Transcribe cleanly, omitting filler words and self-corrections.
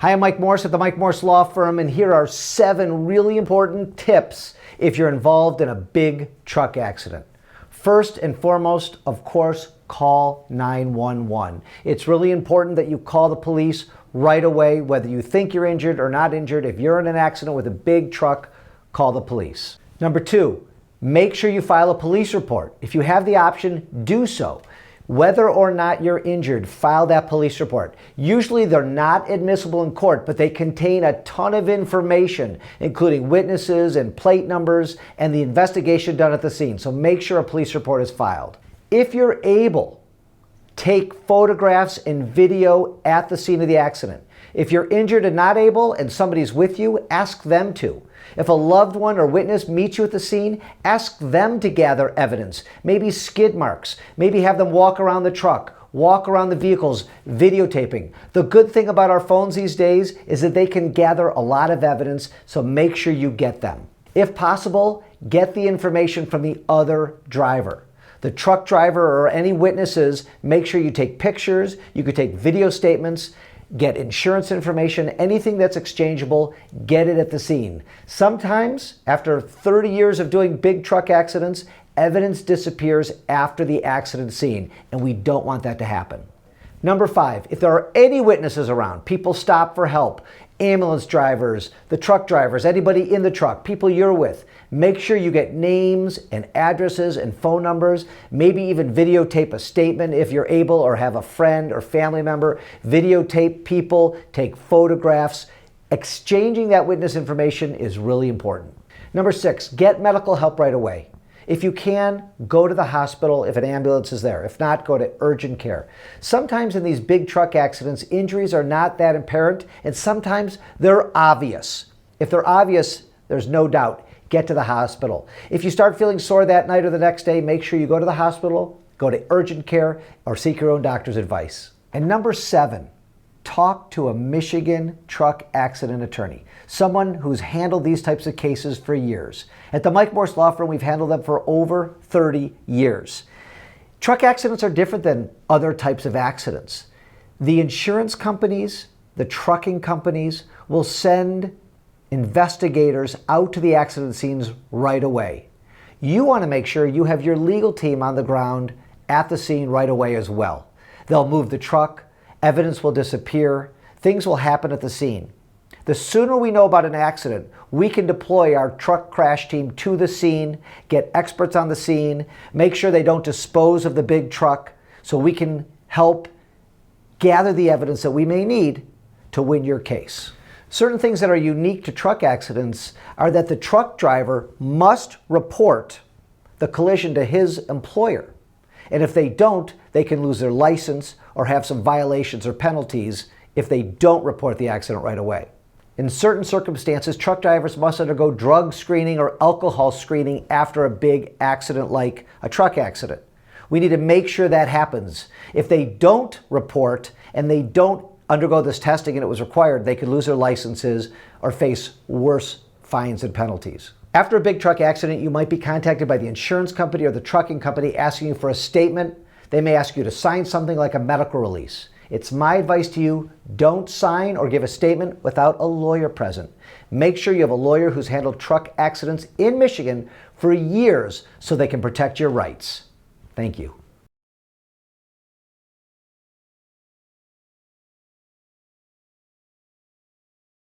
Hi, I'm Mike Morse at the Mike Morse Law Firm, and here are 7 really important tips if you're involved in a big truck accident. First and foremost, of course, call 911. It's really important that you call the police right away, whether you think you're injured or not injured. If you're in an accident with a big truck, call the police. Number 2, make sure you file a police report. If you have the option, do so. Whether or not you're injured, file that police report. Usually they're not admissible in court, but they contain a ton of information, including witnesses and plate numbers and the investigation done at the scene. So make sure a police report is filed. If you're able, take photographs and video at the scene of the accident. If you're injured and not able and somebody's with you, ask them to. If a loved one or witness meets you at the scene, ask them to gather evidence, maybe skid marks, maybe have them walk around the truck, walk around the vehicles, videotaping. The good thing about our phones these days is that they can gather a lot of evidence, so make sure you get them. If possible, get the information from the other driver. The truck driver or any witnesses, make sure you take pictures, you could take video statements, get insurance information, anything that's exchangeable, get it at the scene. Sometimes, after 30 years of doing big truck accidents, evidence disappears after the accident scene, and we don't want that to happen. Number 5, if there are any witnesses around, people stop for help, ambulance drivers, the truck drivers, anybody in the truck, people you're with, make sure you get names and addresses and phone numbers, maybe even videotape a statement if you're able or have a friend or family member. Videotape people, take photographs. Exchanging that witness information is really important. Number 6, get medical help right away. If you can, go to the hospital if an ambulance is there. If not, go to urgent care. Sometimes in these big truck accidents, injuries are not that apparent, and sometimes they're obvious. If they're obvious, there's no doubt. Get to the hospital. If you start feeling sore that night or the next day, make sure you go to the hospital, go to urgent care, or seek your own doctor's advice. And number 7, talk to a Michigan truck accident attorney, someone who's handled these types of cases for years. At the Mike Morse Law Firm, we've handled them for over 30 years. Truck accidents are different than other types of accidents. The insurance companies, the trucking companies will send investigators out to the accident scenes right away. You want to make sure you have your legal team on the ground at the scene right away as well. They'll move the truck, evidence will disappear, things will happen at the scene. The sooner we know about an accident, we can deploy our truck crash team to the scene, get experts on the scene, make sure they don't dispose of the big truck, so we can help gather the evidence that we may need to win your case. Certain things that are unique to truck accidents are that the truck driver must report the collision to his employer. And if they don't, they can lose their license or have some violations or penalties if they don't report the accident right away. In certain circumstances, truck drivers must undergo drug screening or alcohol screening after a big accident like a truck accident. We need to make sure that happens. If they don't report and they don't undergo this testing and it was required, they could lose their licenses or face worse fines and penalties. After a big truck accident, you might be contacted by the insurance company or the trucking company asking you for a statement. They may ask you to sign something like a medical release. It's my advice to you, don't sign or give a statement without a lawyer present. Make sure you have a lawyer who's handled truck accidents in Michigan for years so they can protect your rights. Thank you.